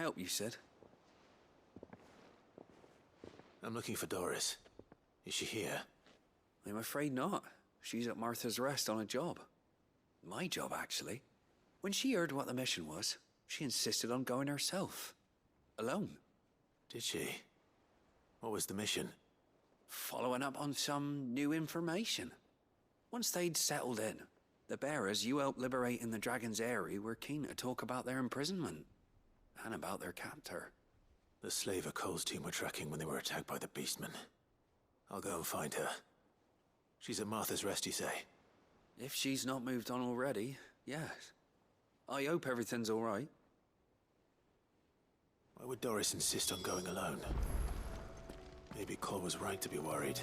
help, you said? I'm looking for Doris. Is she here? I'm afraid not. She's at Martha's Rest on a job. My job, actually. When she heard what the mission was, she insisted on going herself. Alone. Did she? What was the mission? Following up on some new information. Once they'd settled in, the bearers you helped liberate in the Dragon's Eyrie were keen to talk about their imprisonment. And about their captor. The slaver Cole's team were tracking when they were attacked by the Beastmen. I'll go and find her. She's at Martha's Rest, you say? If she's not moved on already, yes. I hope everything's all right. Why would Doris insist on going alone? Maybe Cole was right to be worried.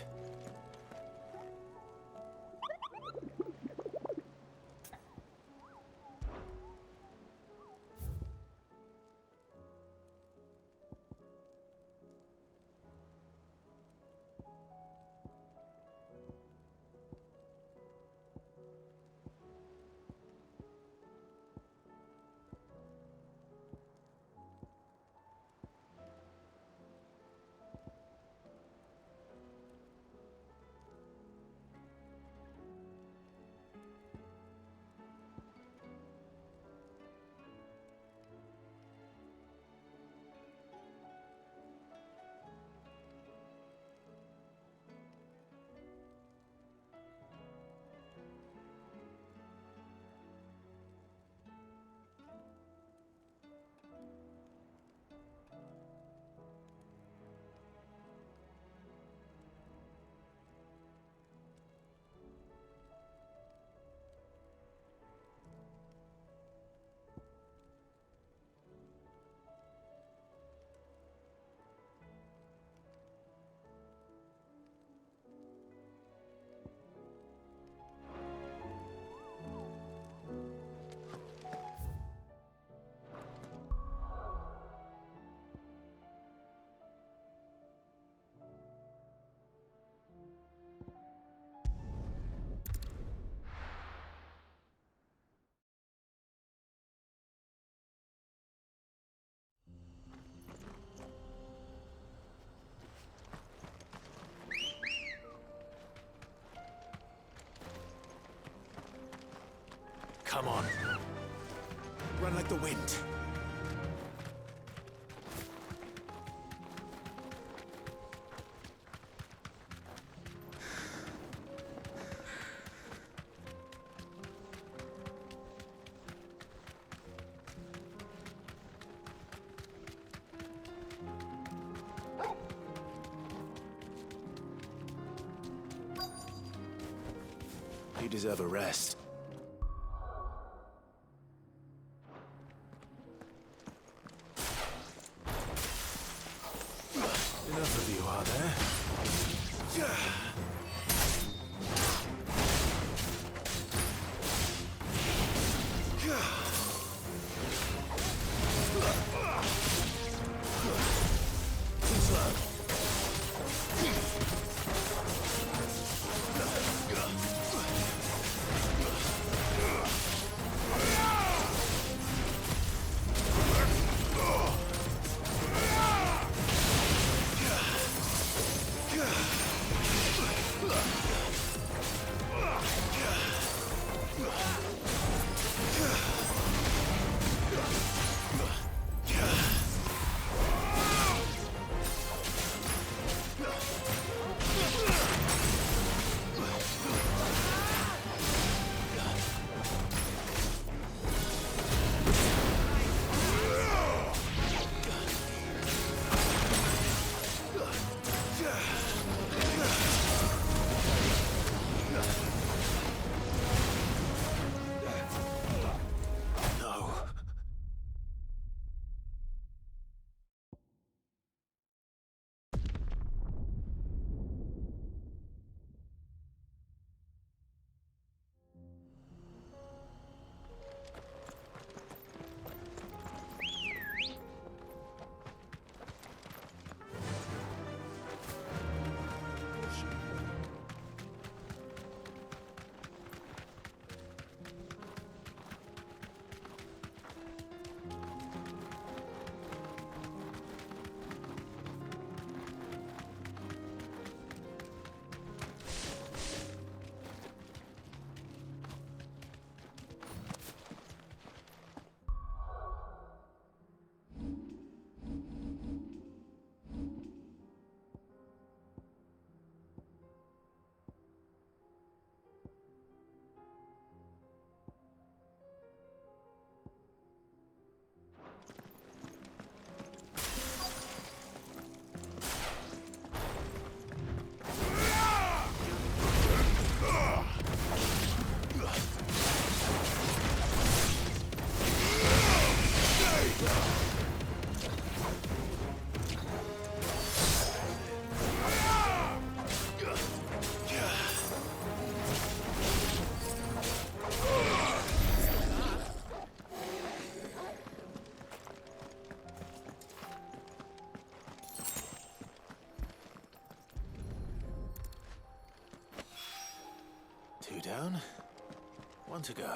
Come on. Run like the wind. You deserve a rest. Enough of you, are there? down. One to go.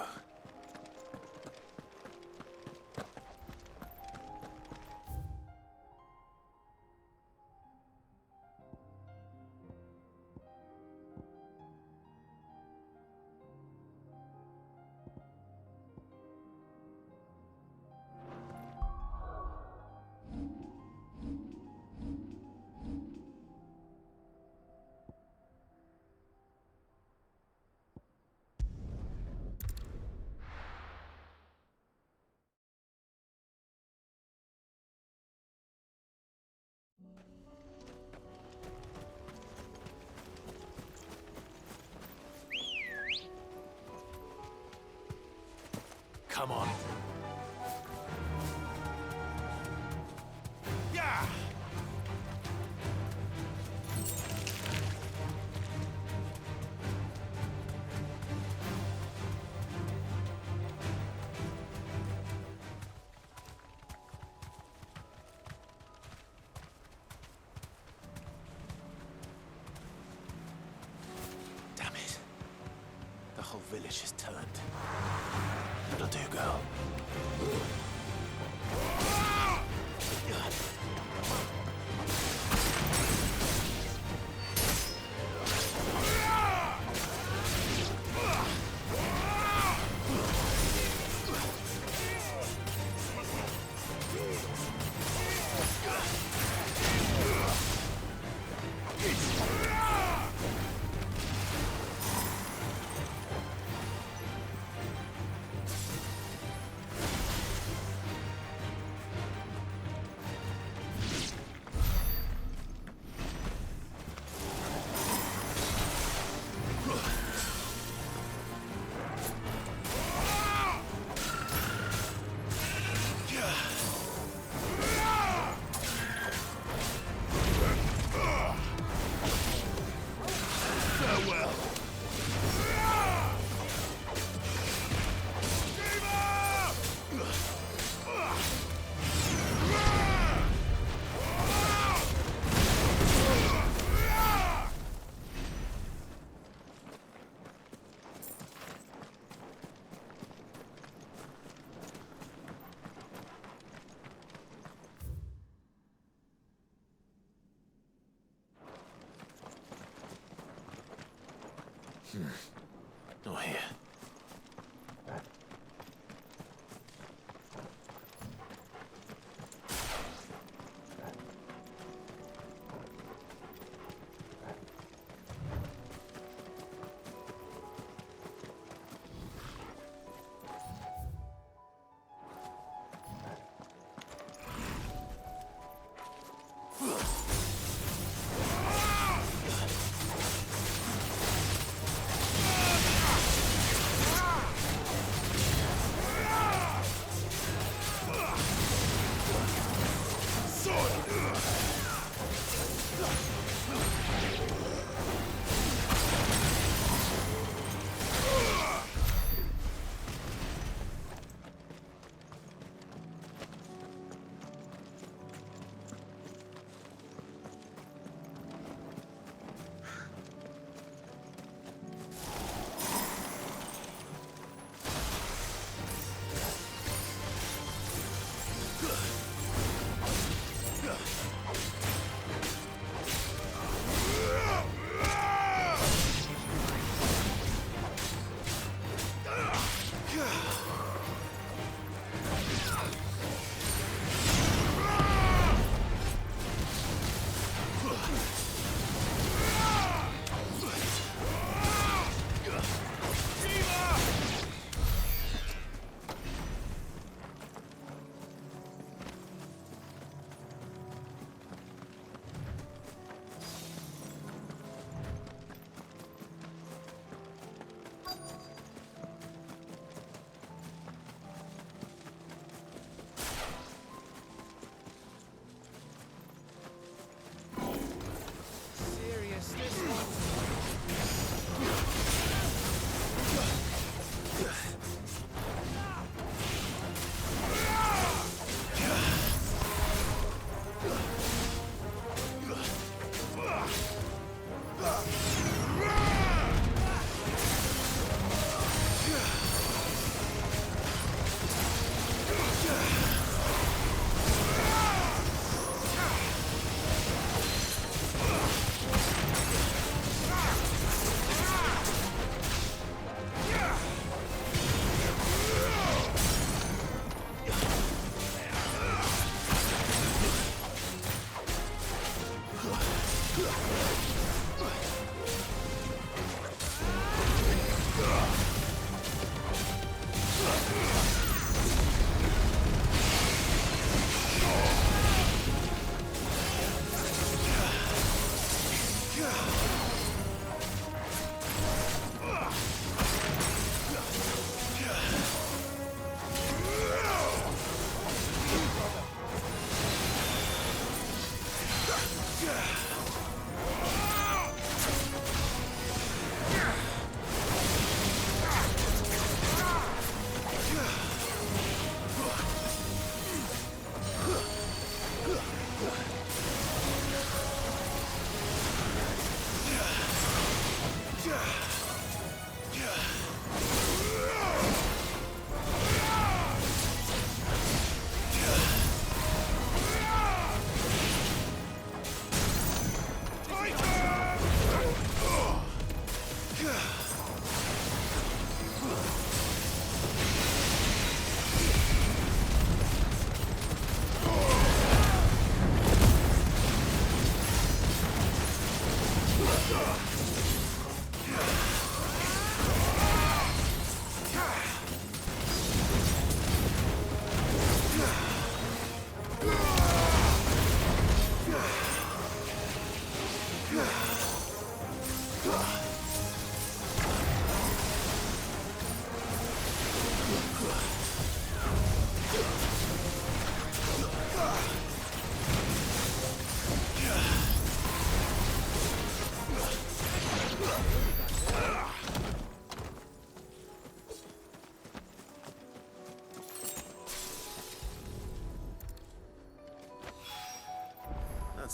Come on. Yeah! Damn it. The whole village is turned. That'll do, girl. Not here.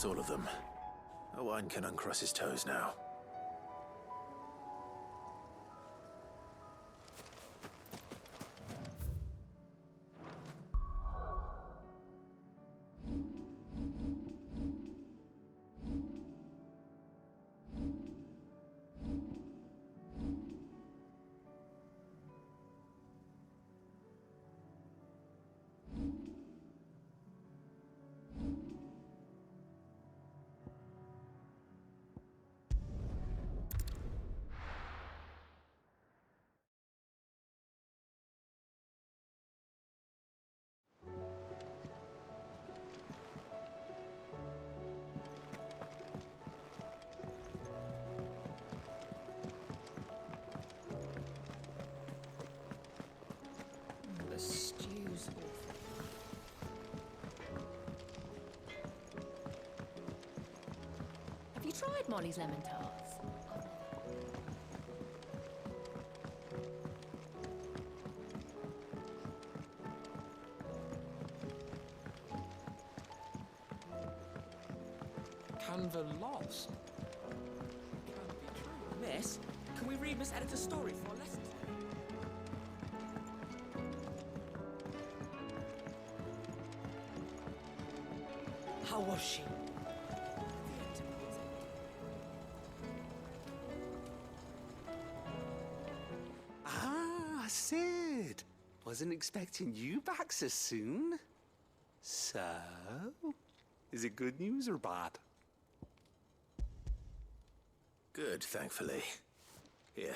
That's all of them. Owain can uncross his toes now. The stew's awful. Have you tried Molly's lemon tarts? Canva lost. Can't be true. Miss, can we read Miss Editor's story for our lesson today? How was she? Ah, Sid. Wasn't expecting you back so soon. So, is it good news or bad? Good, thankfully. Here.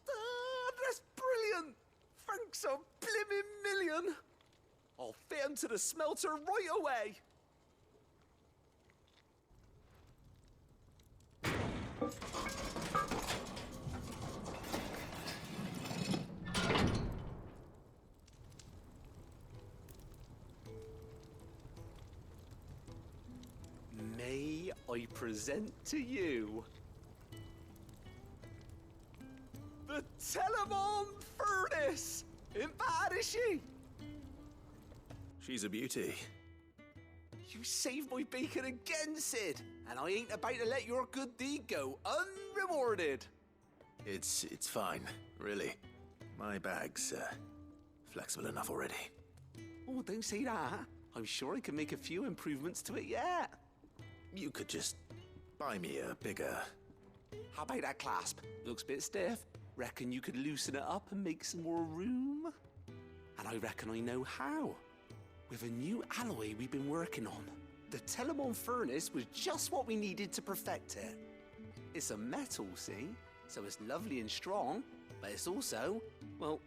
Ah, that's brilliant! Thanks a blimmin' million! I'll fit 'em to the smelter right away! May I present to you the Telemon Furnace! Ain't bad, is she? She's a beauty. You saved my bacon again, Sid, and I ain't about to let your good deed go unrewarded. It's fine, really. My bag's flexible enough already. Oh, don't say that. I'm sure I can make a few improvements to it yet. You could just buy me a bigger... How about that clasp? Looks a bit stiff. Reckon you could loosen it up and make some more room? And I reckon I know how. With a new alloy we've been working on. The Telemon Furnace was just what we needed to perfect it. It's a metal, see? So it's lovely and strong, but it's also, well,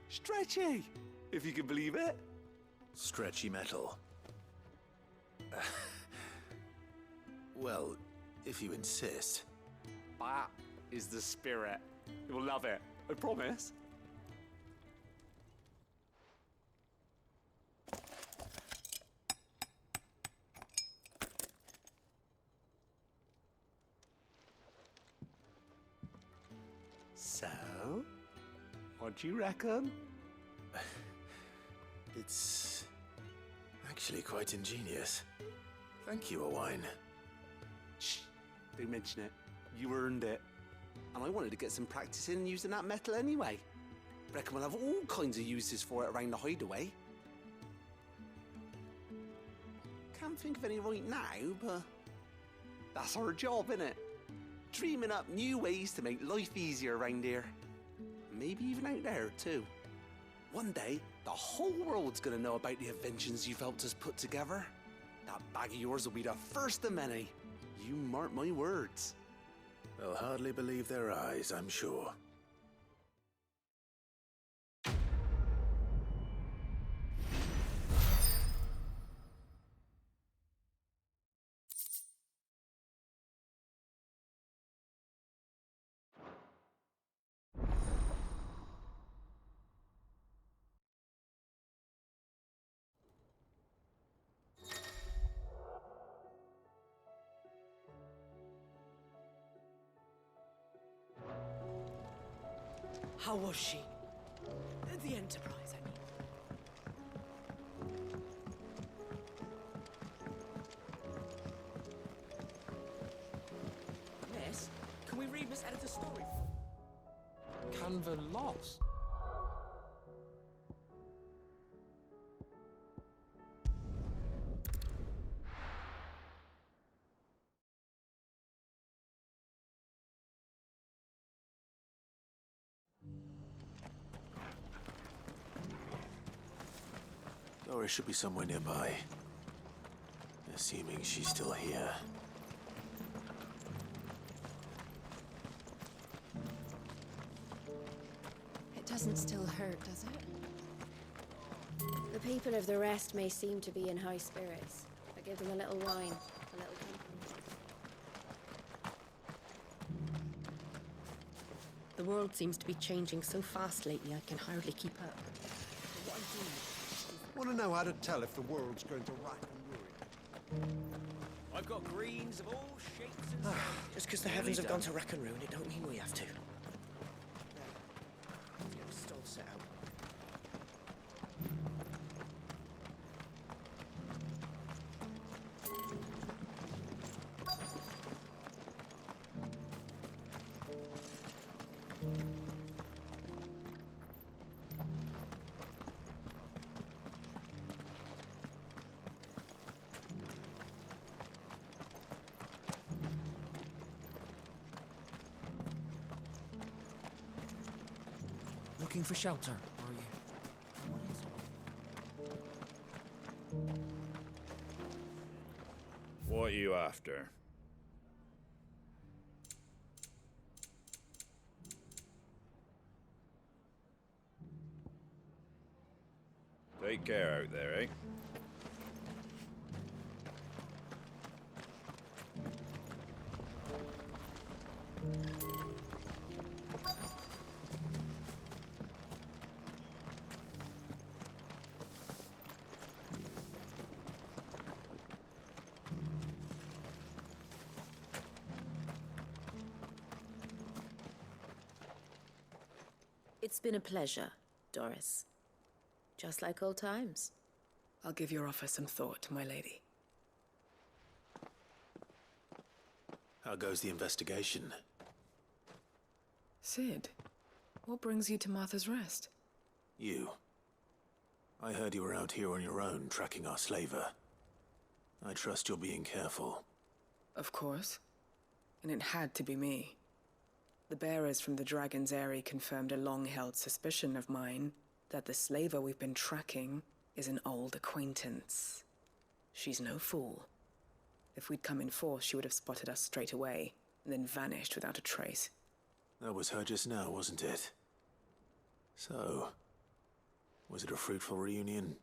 stretchy, if you can believe it. Stretchy metal. Well, if you insist. That is the spirit. You'll love it, I promise. So, what do you reckon? It's actually quite ingenious. Thank you, Owain. Shh, don't mention it. You earned it. And I wanted to get some practice in using that metal anyway. Reckon we'll have all kinds of uses for it around the hideaway. Can't think of any right now, but that's our job, innit? Dreaming up new ways to make life easier around here. Maybe even out there, too. One day, the whole world's gonna know about the inventions you've helped us put together. That bag of yours will be the first of many. You mark my words. They'll hardly believe their eyes, I'm sure. How was she? The Enterprise, I mean. story. Canva lost. Doris should be somewhere nearby. Assuming she's still here. It doesn't still hurt, does it? The people of the rest may seem to be in high spirits. I give them a little wine, a little company. The world seems to be changing so fast lately, I can hardly keep up. Want to know how to tell if the world's going to rack and ruin? I've got greens of all shapes and sizes. Just because the heavens have gone to rack and ruin, it don't mean we have to. There. Let's get the stall set out. Looking for shelter, are you? What are you after? Take care out there, eh? It's been a pleasure, Doris. Just like old times. I'll give your offer some thought, my lady. How goes the investigation? Sid, what brings you to Martha's Rest? You. I heard you were out here on your own, tracking our slaver. I trust you're being careful. Of course. And it had to be me. The bearers from the Dragon's Eyrie confirmed a long-held suspicion of mine that the slaver we've been tracking is an old acquaintance. She's no fool. If we'd come in force, she would have spotted us straight away, and then vanished without a trace. That was her just now, wasn't it? So, was it a fruitful reunion?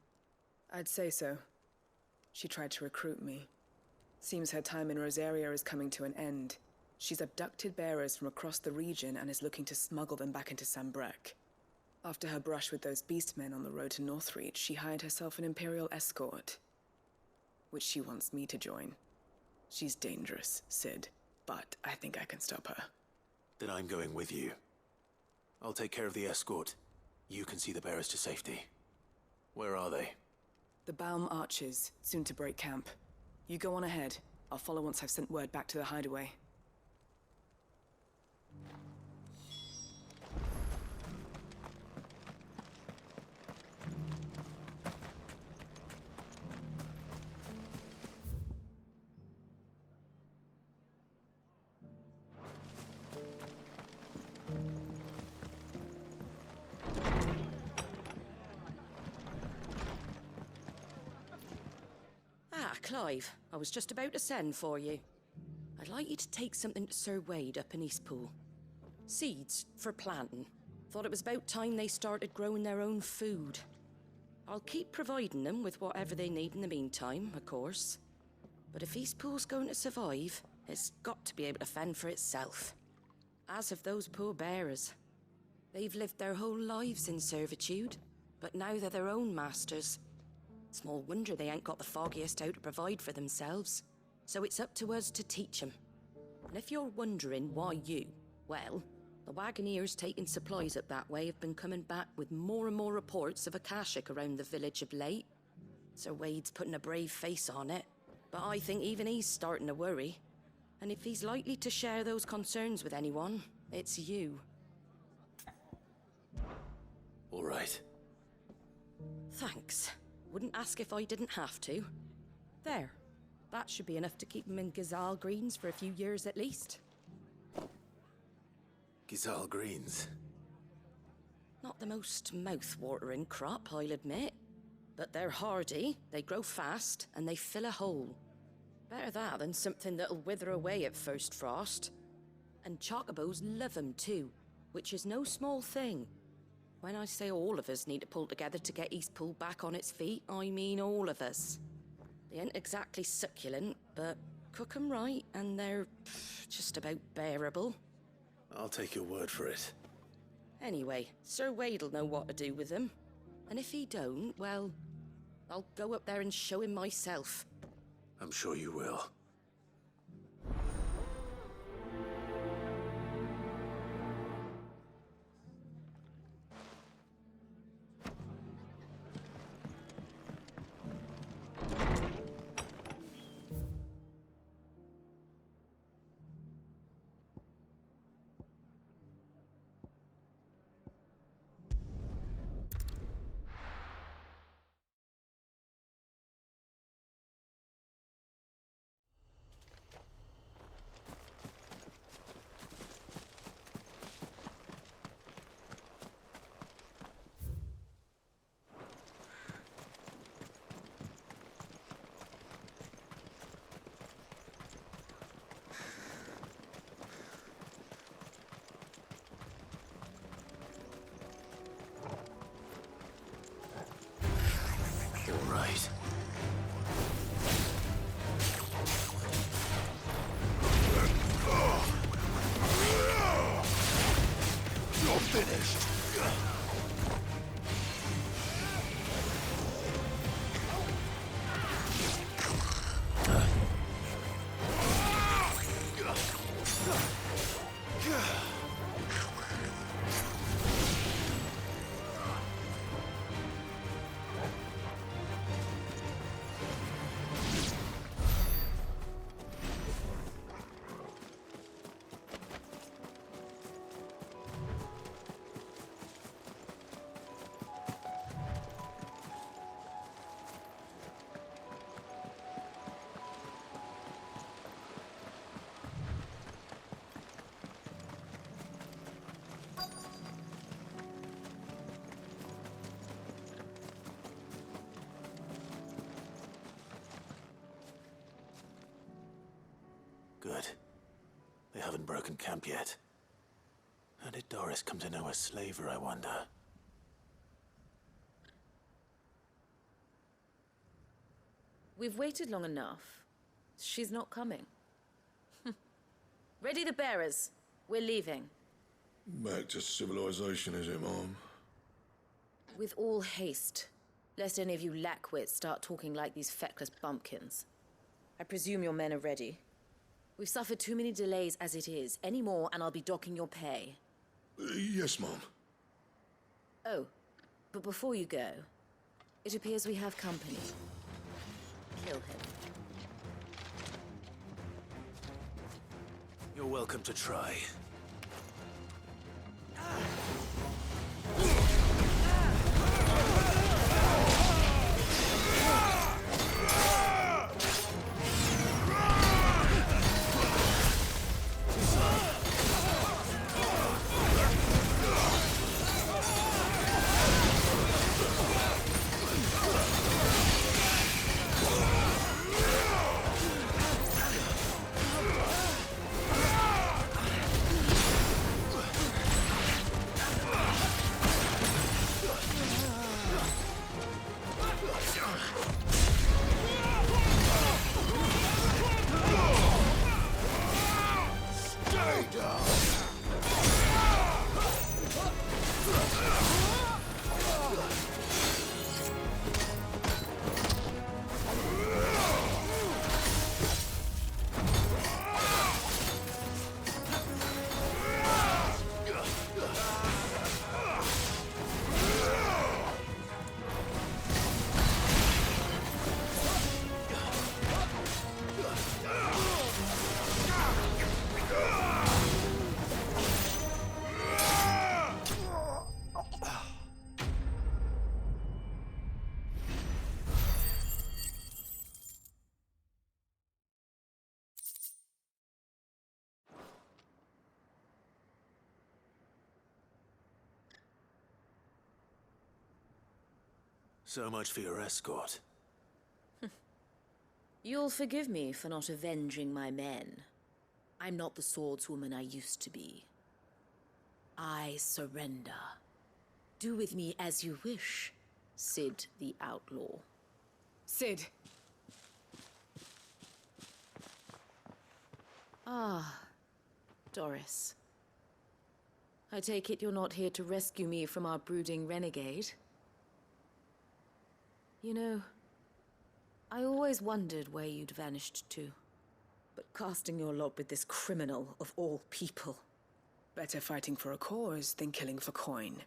I'd say so. She tried to recruit me. Seems her time in Rosaria is coming to an end. She's abducted bearers from across the region and is looking to smuggle them back into Sambrec. After her brush with those beastmen on the road to Northreach, she hired herself an Imperial escort, which she wants me to join. She's dangerous, Sid, but I think I can stop her. Then I'm going with you. I'll take care of the escort. You can see the bearers to safety. Where are they? The Baum Archers, soon to break camp. You go on ahead. I'll follow once I've sent word back to the hideaway. Ah, Clive, I was just about to send for you. I'd like you to take something to Sir Wade up in Eastpool. Seeds for planting. Thought it was about time they started growing their own food. I'll keep providing them with whatever they need in the meantime, of course. But if Eastpool's going to survive, it's got to be able to fend for itself. As have those poor bearers. They've lived their whole lives in servitude, but now they're their own masters. Small wonder they ain't got the foggiest how to provide for themselves. So it's up to us to teach them. And if you're wondering why you, well, the Wagoneers taking supplies up that way have been coming back with more and more reports of Akashic around the village of late. Sir Wade's putting a brave face on it, but I think even he's starting to worry. And if he's likely to share those concerns with anyone, It's you. All right. Thanks. Wouldn't ask if I didn't have to. There. That should be enough to keep him in Gazal Greens for a few years at least. Gazal Greens. Not the most mouth-watering crop, I'll admit. But they're hardy, they grow fast, and they fill a hole. Better that than something that'll wither away at first frost. And chocobos love 'em too, which is no small thing. When I say all of us need to pull together to get Eastpool back on its feet, I mean all of us. They ain't exactly succulent, but cook 'em right, and they're just about bearable. I'll take your word for it. Anyway, Sir Wade'll know what to do with them. And if he don't, well, I'll go up there and show him myself. I'm sure you will. All right. You're finished. Good. They haven't broken camp yet. How did Doris come to know a slaver, I wonder? We've waited long enough. She's not coming. Ready the bearers. We're leaving. Back to civilization, is it, Mom? With all haste. Lest any of you lackwits start talking like these feckless bumpkins. I presume your men are ready. We've suffered too many delays as it is. Any more and I'll be docking your pay. Yes, Mom. Oh, but before you go, it appears we have company. Kill him. You're welcome to try. So much for your escort. You'll forgive me for not avenging my men. I'm not the swordswoman I used to be. I surrender. Do with me as you wish, Sid the Outlaw. Sid! Ah, Doris. I take it you're not here to rescue me from our brooding renegade? You know, I always wondered where you'd vanished to. But casting your lot with this criminal of all people... Better fighting for a cause than killing for coin.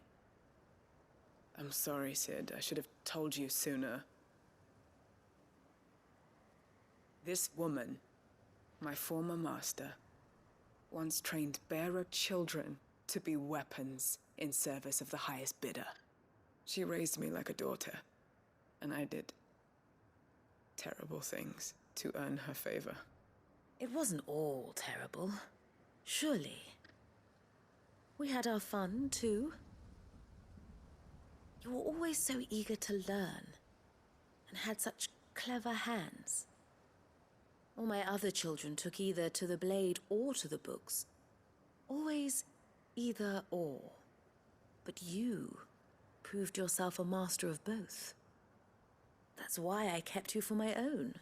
I'm sorry, Sid. I should have told you sooner. This woman, my former master, once trained bearer children to be weapons in service of the highest bidder. She raised me like a daughter, and I did terrible things to earn her favor. It wasn't all terrible, surely. We had our fun, too. You were always so eager to learn, and had such clever hands. All my other children took either to the blade or to the books. Always either or. But you proved yourself a master of both. That's why I kept you for my own.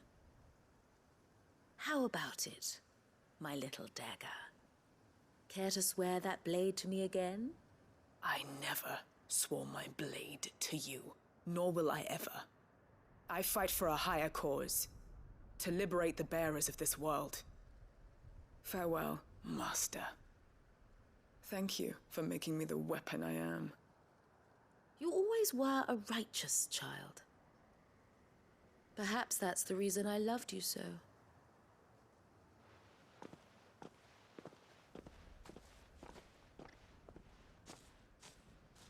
How about it, my little dagger? Care to swear that blade to me again? I never swore my blade to you, nor will I ever. I fight for a higher cause, to liberate the bearers of this world. Farewell, Master. Thank you for making me the weapon I am. You always were a righteous child. Perhaps that's the reason I loved you so.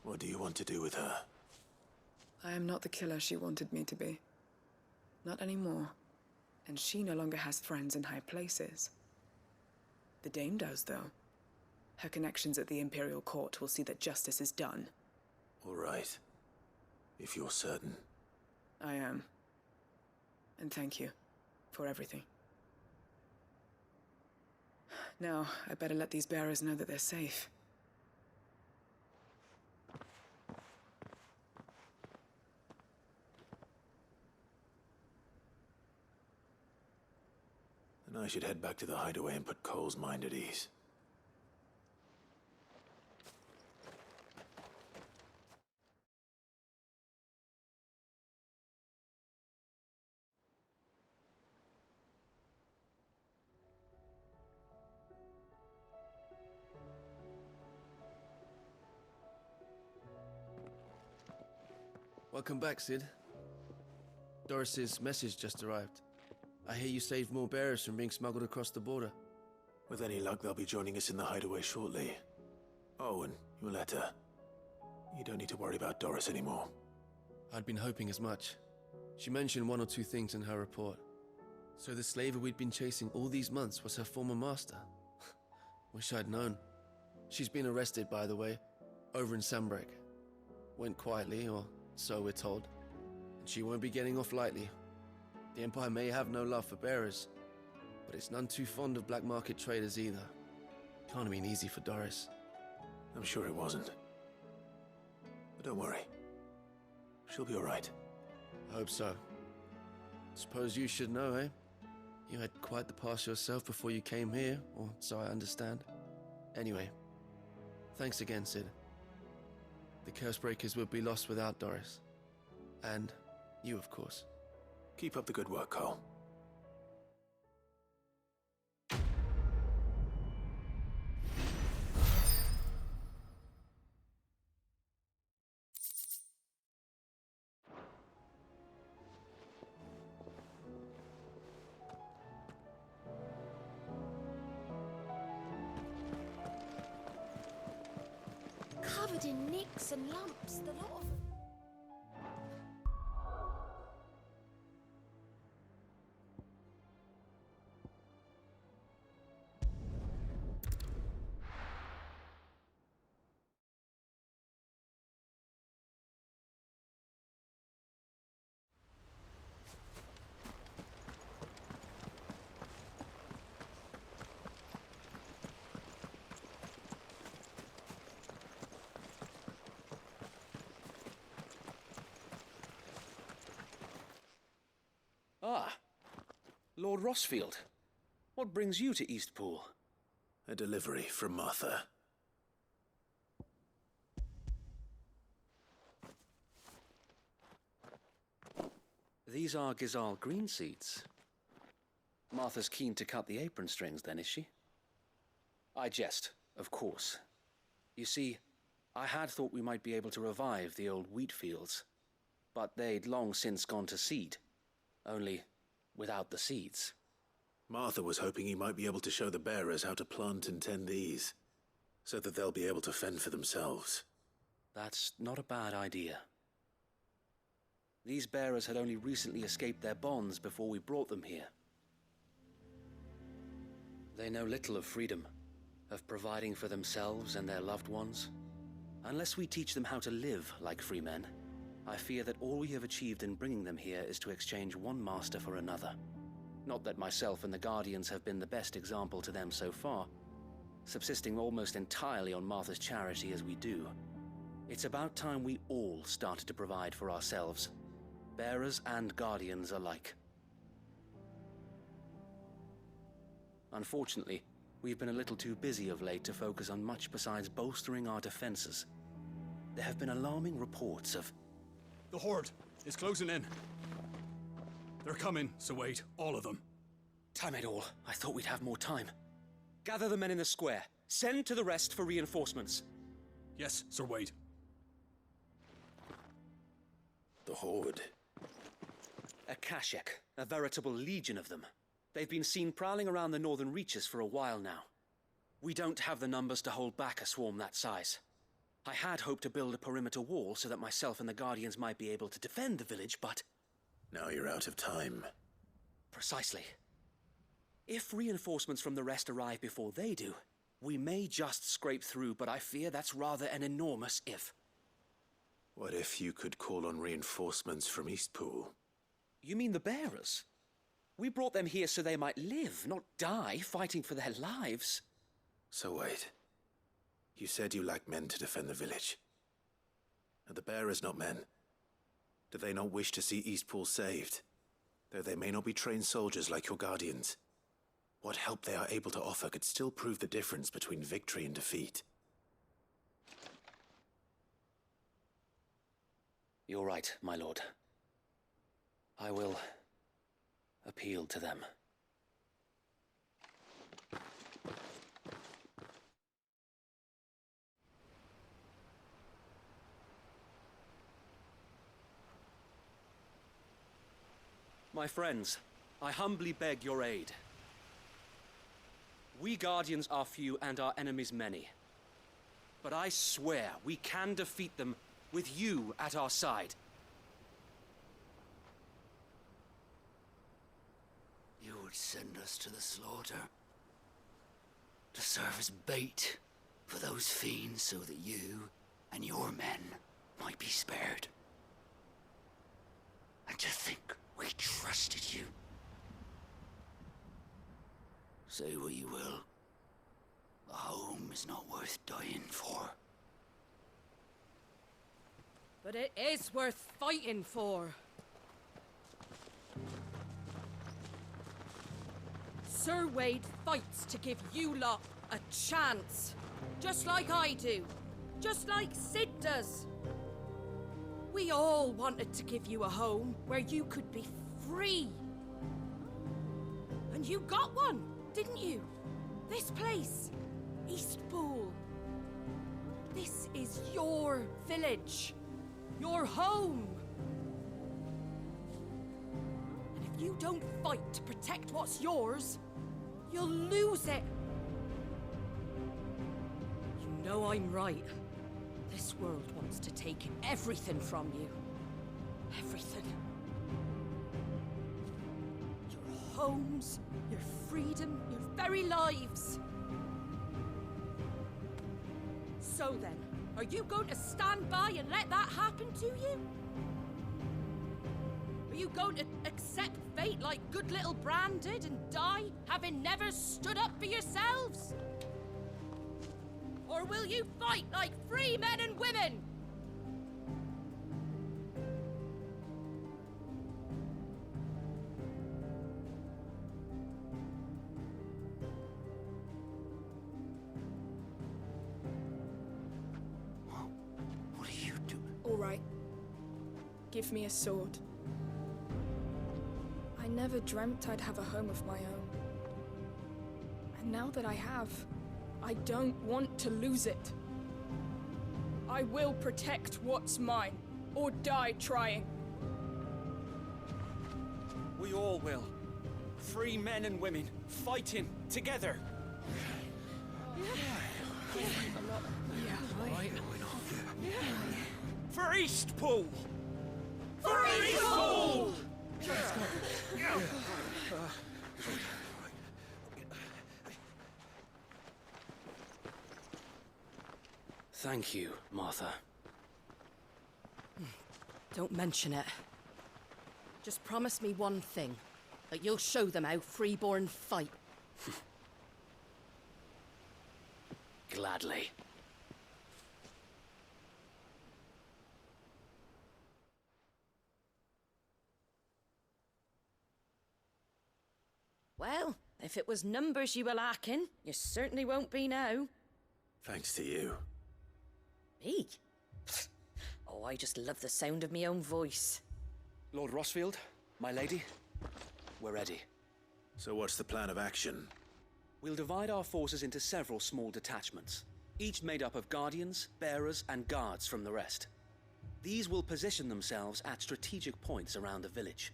What do you want to do with her? I am not the killer she wanted me to be. Not anymore. And she no longer has friends in high places. The Dame does, though. Her connections at the Imperial Court will see that justice is done. All right. If you're certain. I am. And thank you for everything. Now, I better let these bearers know that they're safe. Then I should head back to the hideaway and put Cole's mind at ease. Welcome back, Sid. Doris's message just arrived. I hear you saved more bearers from being smuggled across the border. With any luck, they'll be joining us in the hideaway shortly. Oh, and your letter. You don't need to worry about Doris anymore. I'd been hoping as much. She mentioned one or two things in her report. So the slaver we'd been chasing all these months was her former master. Wish I'd known. She's been arrested, by the way, over in Sandbreak. Went quietly, or so we're told. And she won't be getting off lightly. The Empire may have no love for bearers, but it's none too fond of black market traders either. Can't have been easy for Doris. I'm sure it wasn't. But don't worry. She'll be all right. I hope so. Suppose you should know, eh? You had quite the past yourself before you came here, or so I understand. Anyway, thanks again, Sid. The Cursebreakers would be lost without Doris. And you, of course. Keep up the good work, Cole. Covered in nicks and lumps, the lot of them. Ah, Lord Rossfield. What brings you to Eastpool? A delivery from Martha. These are Gizal green seeds. Martha's keen to cut the apron strings, then, is she? I jest, of course. You see, I had thought we might be able to revive the old wheat fields, but they'd long since gone to seed, only without the seeds. Martha was hoping he might be able to show the bearers how to plant and tend these, so that they'll be able to fend for themselves. That's not a bad idea. These bearers had only recently escaped their bonds before we brought them here. They know little of freedom, of providing for themselves and their loved ones. Unless we teach them how to live like free men, I fear that all we have achieved in bringing them here is to exchange one master for another. Not that myself and the Guardians have been the best example to them so far, subsisting almost entirely on Martha's charity as we do. It's about time we all started to provide for ourselves, bearers and Guardians alike. Unfortunately, we've been a little too busy of late to focus on much besides bolstering our defenses. There have been alarming reports of... The Horde is closing in. They're coming, so wait, all of them. Damn it all, I thought we'd have more time. Gather the men in the square. Send to the rest for reinforcements. Yes, Sir Wade. The Horde. A Kashek, a veritable legion of them. They've been seen prowling around the northern reaches for a while now. We don't have the numbers to hold back a swarm that size. I had hoped to build a perimeter wall so that myself and the Guardians might be able to defend the village, but... Now you're out of time. Precisely. If reinforcements from the rest arrive before they do, we may just scrape through, but I fear that's rather an enormous if. What if you could call on reinforcements from Eastpool? You mean the bearers? We brought them here so they might live, not die, fighting for their lives. So wait. You said you lack men to defend the village. Are the bearers not men? Do they not wish to see Eastpool saved? Though they may not be trained soldiers like your Guardians, what help they are able to offer could still prove the difference between victory and defeat. You're right, my lord. I will appeal to them. My friends, I humbly beg your aid. We Guardians are few and our enemies many. But I swear we can defeat them with you at our side. You would send us to the slaughter, to serve as bait for those fiends so that you and your men might be spared. And to think we trusted you. Say what you will, a home is not worth dying for. But it is worth fighting for. Sir Wade fights to give you lot a chance. Just like I do. Just like Sid does. We all wanted to give you a home where you could be free. And you got one, didn't you? This place, Eastpool. This is your village. Your home. And if you don't fight to protect what's yours, you'll lose it. You know I'm right. This world wants to take everything from you. Everything. Your homes, your freedom, your very lives. So then, are you going to stand by and let that happen to you? Are you going to accept fate like good little Bran did and die, having never stood up for yourselves? Or will you fight like free men and women? Give me a sword. I never dreamt I'd have a home of my own. And now that I have, I don't want to lose it. I will protect what's mine, or die trying. We all will. Free men and women, fighting together. For Eastpool! For Eastpool! Thank you, Martha. Don't mention it. Just promise me one thing. That you'll show them how freeborn fight. Gladly. Well, if it was numbers you were lacking, you certainly won't be now. Thanks to you. Me? Oh, I just love the sound of my own voice. Lord Rossfield, my lady, we're ready. So what's the plan of action? We'll divide our forces into several small detachments, each made up of guardians, bearers, and guards from the rest. These will position themselves at strategic points around the village.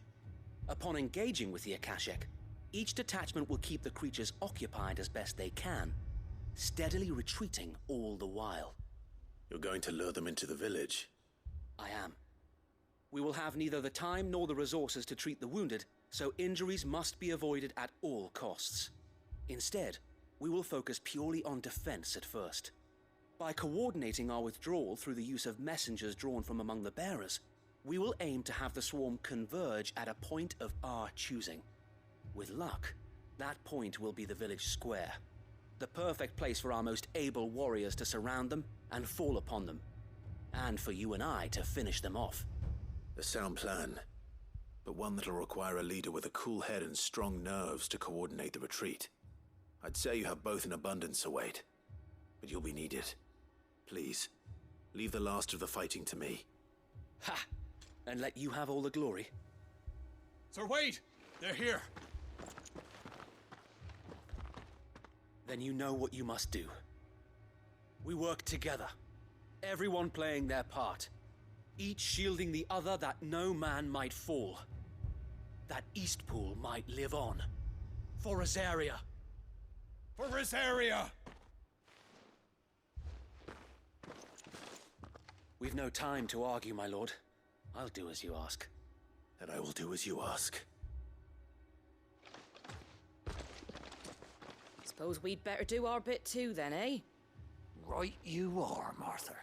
Upon engaging with the Akashic, each detachment will keep the creatures occupied as best they can, steadily retreating all the while. You're going to lure them into the village? I am. We will have neither the time nor the resources to treat the wounded, so injuries must be avoided at all costs. Instead, we will focus purely on defense at first. By coordinating our withdrawal through the use of messengers drawn from among the bearers, we will aim to have the swarm converge at a point of our choosing. With luck, that point will be the village square, the perfect place for our most able warriors to surround them and fall upon them, and for you and I to finish them off. A sound plan, but one that'll require a leader with a cool head and strong nerves to coordinate the retreat. I'd say you have both in abundance, Sir Wade, but you'll be needed. Please, leave the last of the fighting to me. Ha! And let you have all the glory. Sir Wade! They're here! Then you know what you must do. We work together, everyone playing their part, each shielding the other that no man might fall, that Eastpool might live on. For Rosaria! For Rosaria! We've no time to argue, my lord. I'll do as you ask. And I will do as you ask. Suppose we'd better do our bit too then, eh? Right you are, Martha.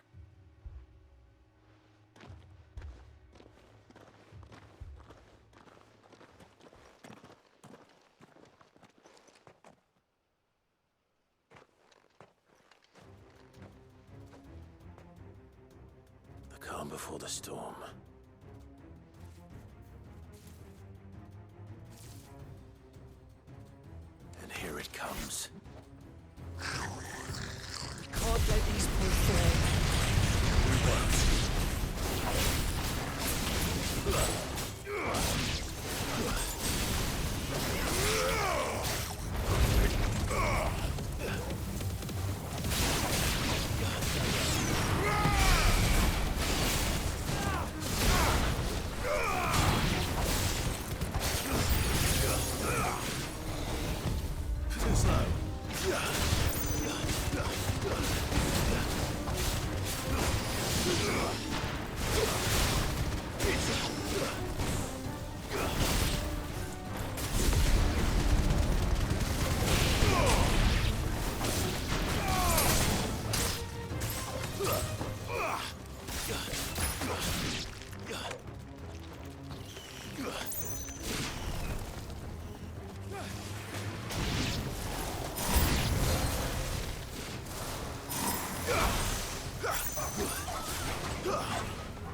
The calm before the storm. And here it comes. Can't let these poor fall.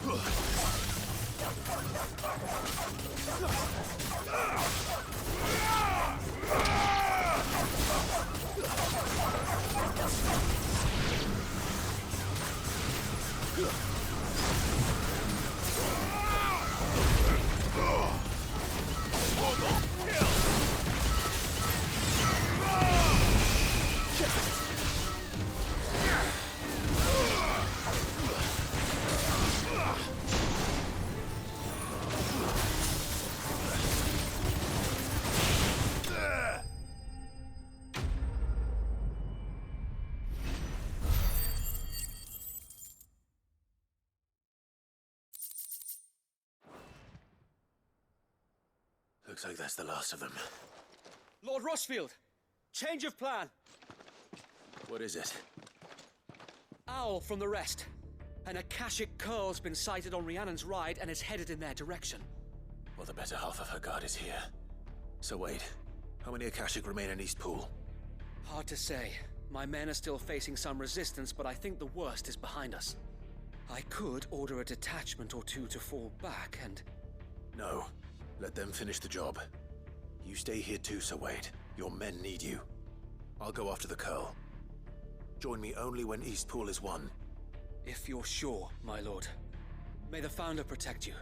Ugh! Looks like that's the last of them. Lord Rossfield! Change of plan! What is it? Owl from the rest. An Akashic Curl's been sighted on Rhiannon's ride and is headed in their direction. Well, the better half of her guard is here. So wait, how many Akashic remain in East Pool? Hard to say. My men are still facing some resistance, but I think the worst is behind us. I could order a detachment or two to fall back and... No. Let them finish the job. You stay here too, Sir Wade. Your men need you. I'll go after the Curl. Join me only when East Pool is won. If you're sure, my lord. May the Founder protect you.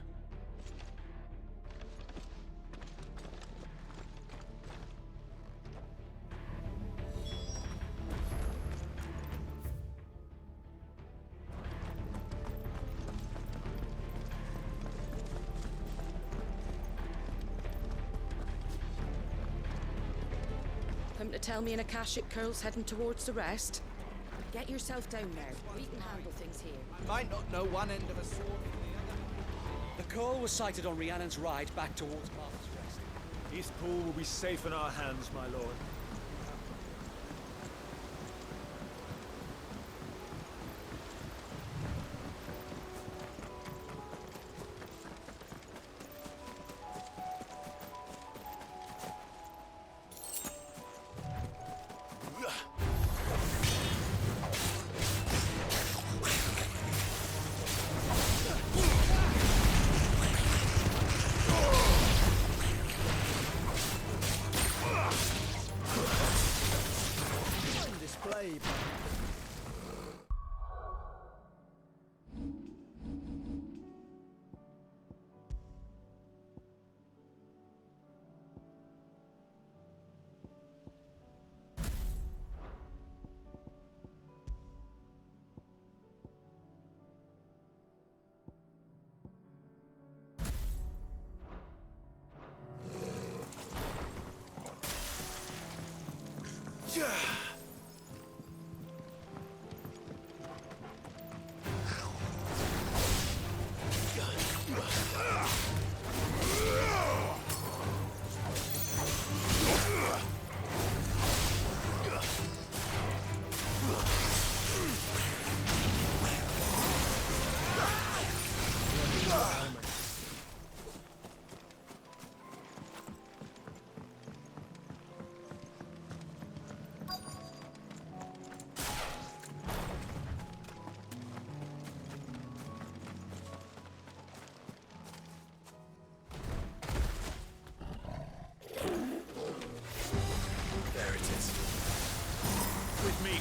Come to tell me an Akashic Curl's heading towards the rest? Get yourself down there. We can handle things here. Might not know one end of a sword from the other. The Curl was sighted on Rhiannon's ride back towards Martha's Rest. East Pool will be safe in our hands, my lord.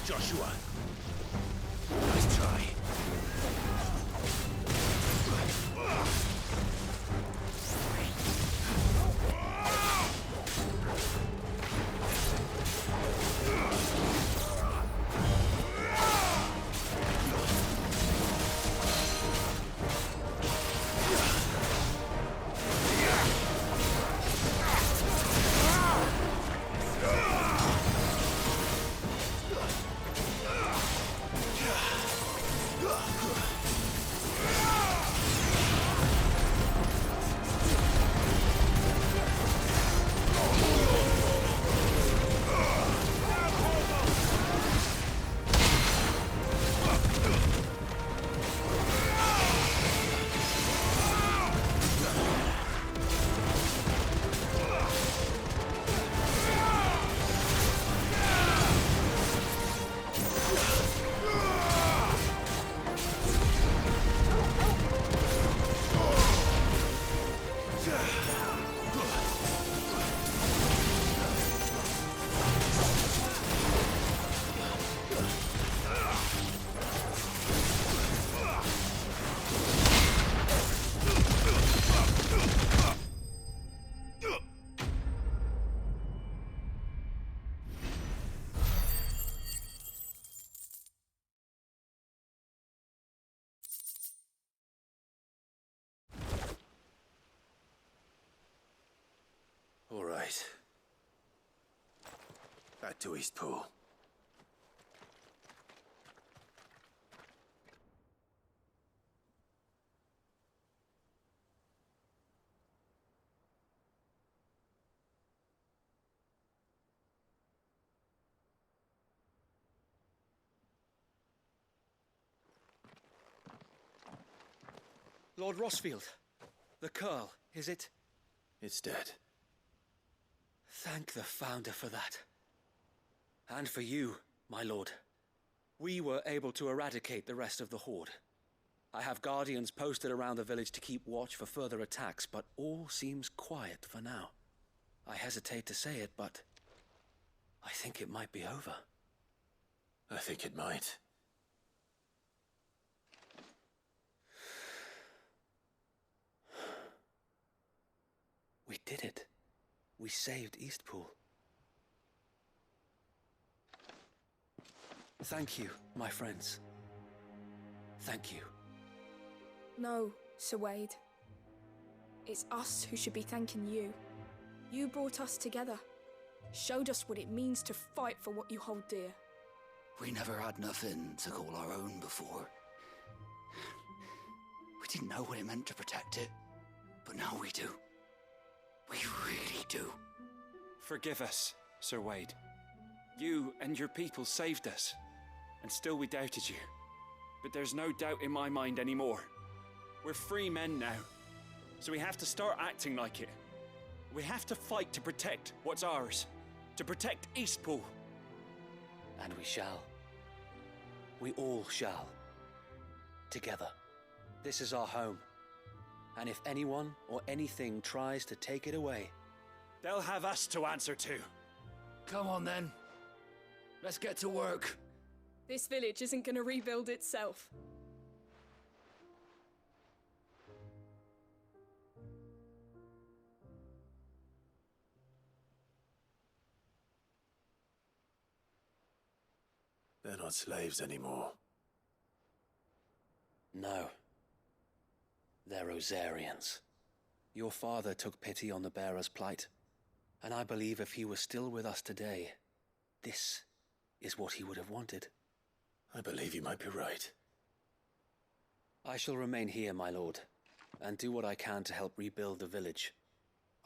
Joshua. Nice try. All right. Back to East Pool. Lord Rossfield, the Curl, is it? It's dead. Thank the Founder for that. And for you, my lord. We were able to eradicate the rest of the Horde. I have guardians posted around the village to keep watch for further attacks, but all seems quiet for now. I hesitate to say it, but I think it might be over. I think it might. We did it. We saved Eastpool. Thank you, my friends. Thank you. No, Sir Wade. It's us who should be thanking you. You brought us together. Showed us what it means to fight for what you hold dear. We never had nothing to call our own before. We didn't know what it meant to protect it, but now we do. We really do. Forgive us, Sir Wade. You and your people saved us, and still we doubted you. But there's no doubt in my mind anymore. We're free men now, so we have to start acting like it. We have to fight to protect what's ours, to protect Eastpool. And we shall. We all shall. Together. This is our home. And if anyone or anything tries to take it away, they'll have us to answer to. Come on then. Let's get to work. This village isn't gonna rebuild itself. They're not slaves anymore. no. They're Rosarians. Your father took pity on the bearer's plight, and I believe if he were still with us today, this is what he would have wanted. I believe you might be right. I shall remain here, my lord, and do what I can to help rebuild the village.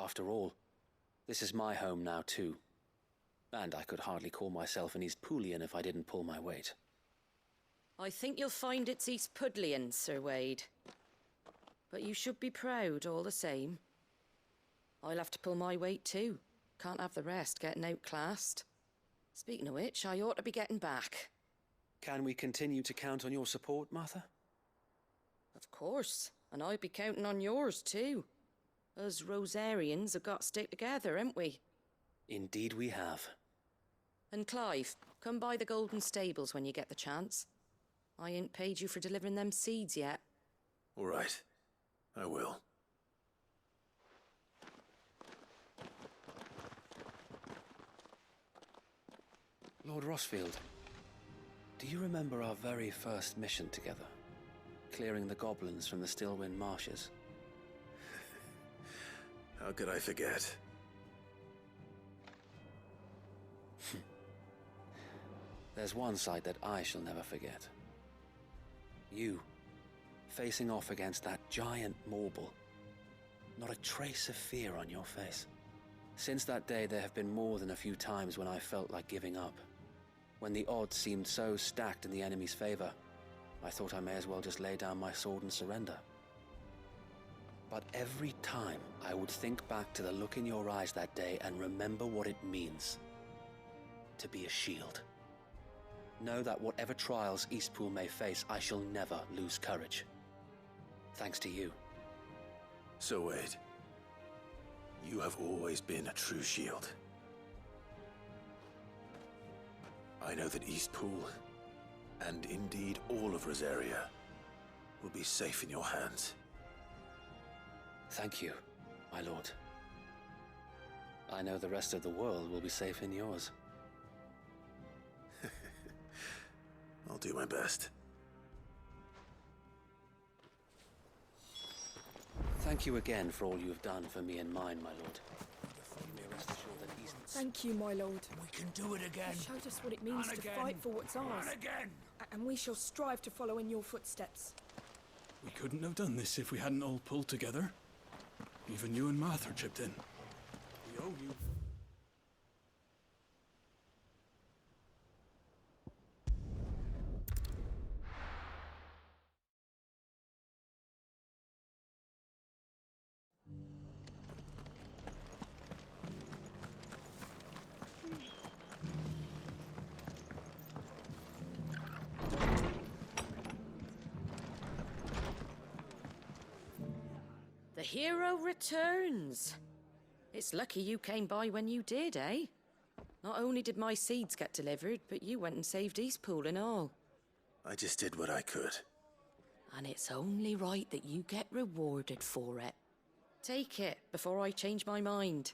After all, this is my home now too, and I could hardly call myself an Eastpoolian if I didn't pull my weight. I think you'll find it's Eastpudlian, Sir Wade. But you should be proud all the same. I'll have to pull my weight too. Can't have the rest getting outclassed. Speaking of which, I ought to be getting back. Can we continue to count on your support, Martha? Of course, and I'd be counting on yours too. Us Rosarians have got to stick together, haven't we? Indeed we have. And Clive, come by the Golden Stables when you get the chance. I ain't paid you for delivering them seeds yet. All right. I will. Lord Rossfield, do you remember our very first mission together? Clearing the goblins from the Stillwind marshes? How could I forget? There's one sight that I shall never forget. You, facing off against that giant Morble. Not a trace of fear on your face. Since that day, there have been more than a few times when I felt like giving up. When the odds seemed so stacked in the enemy's favor, I thought I may as well just lay down my sword and surrender. But every time, I would think back to the look in your eyes that day and remember what it means to be a shield. Know that whatever trials Eastpool may face, I shall never lose courage. Thanks to you. So Wade, you have always been a true shield. I know that Eastpool, and indeed all of Rosaria, will be safe in your hands. Thank you, my lord. I know the rest of the world will be safe in yours. I'll do my best. Thank you again for all you have done for me and mine, my lord. You may rest assured that Thank you, my lord. We can do it again. You showed us what it means And to again. fight for what's ours. And again. And we shall strive to follow in your footsteps. We couldn't have done this if we hadn't all pulled together. Even you and Martha chipped in. We owe you. hero returns. It's lucky you came by when you did, eh? Not only did my seeds get delivered, but you went and saved Eastpool and all. I just did what I could. And it's only right that you get rewarded for it. Take it before I change my mind.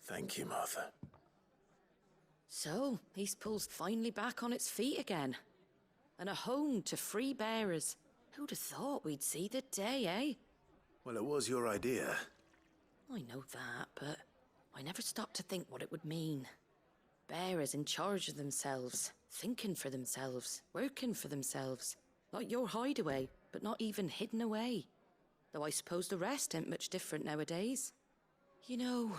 Thank you, Martha. So, Eastpool's finally back on its feet again. And a home to free bearers. Who'd have thought we'd see the day, eh? Well, it was your idea. I know that, but I never stopped to think what it would mean. Bearers in charge of themselves, thinking for themselves, working for themselves. Like your hideaway, but not even hidden away. Though I suppose the rest ain't much different nowadays. You know,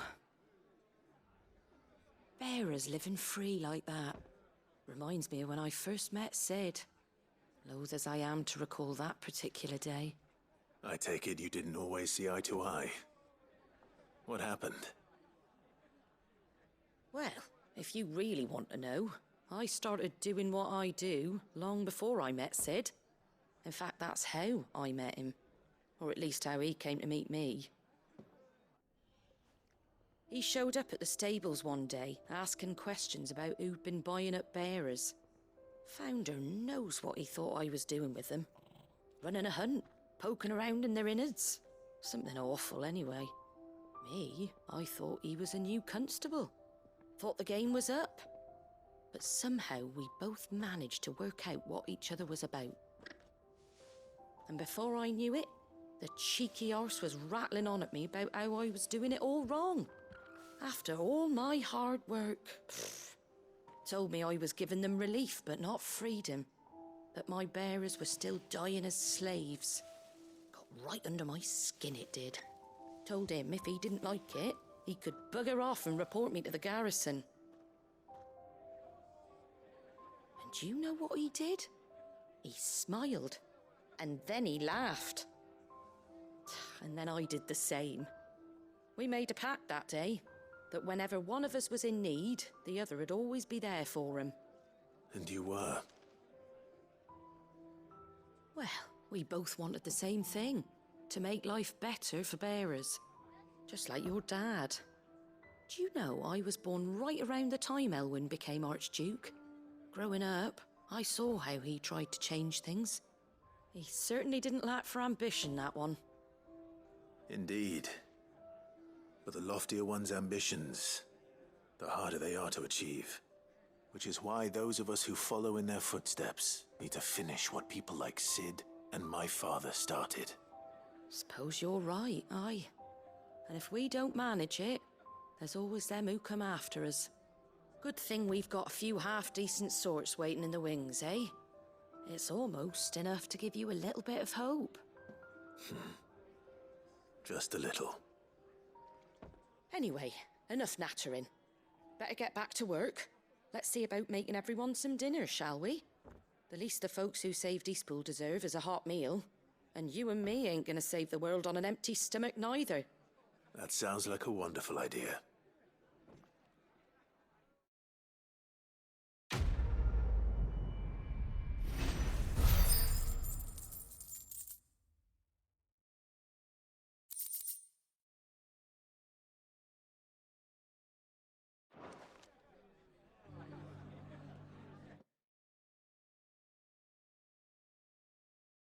bearers living free like that reminds me of when I first met Sid. Loath as I am to recall that particular day. I take it you didn't always see eye to eye. What happened? Well, if you really want to know, I started doing what I do long before I met Sid. In fact, that's how I met him. Or at least how he came to meet me. He showed up at the stables one day, asking questions about who'd been buying up bearers. Founder knows what he thought I was doing with them. Running a hunt, poking around in their innards. Something awful anyway. Me, I thought he was a new constable. Thought the game was up. But somehow we both managed to work out what each other was about. And before I knew it, the cheeky arse was rattling on at me about how I was doing it all wrong. After all my hard work. Told me I was giving them relief, but not freedom. That my bearers were still dying as slaves. Got right under my skin, it did. Told him if he didn't like it, he could bugger off and report me to the garrison. And do you know what he did? He smiled. And then he laughed. And then I did the same. We made a pact that day. That whenever one of us was in need, the other would always be there for him. And you were? Well, we both wanted the same thing. To make life better for bearers. Just like your dad. Do you know I was born right around the time Elwyn became Archduke? Growing up, I saw how he tried to change things. He certainly didn't lack for ambition, that one. Indeed. But the loftier one's ambitions, the harder they are to achieve. Which is why those of us who follow in their footsteps need to finish what people like Sid and my father started. Suppose you're right, aye. And if we don't manage it, there's always them who come after us. Good thing we've got a few half-decent sorts waiting in the wings, eh? It's almost enough to give you a little bit of hope. Just a little. Anyway, enough nattering. Better get back to work. Let's see about making everyone some dinner, shall we? The least the folks who saved Eastpool deserve is a hot meal. And you and me ain't gonna save the world on an empty stomach neither. That sounds like a wonderful idea.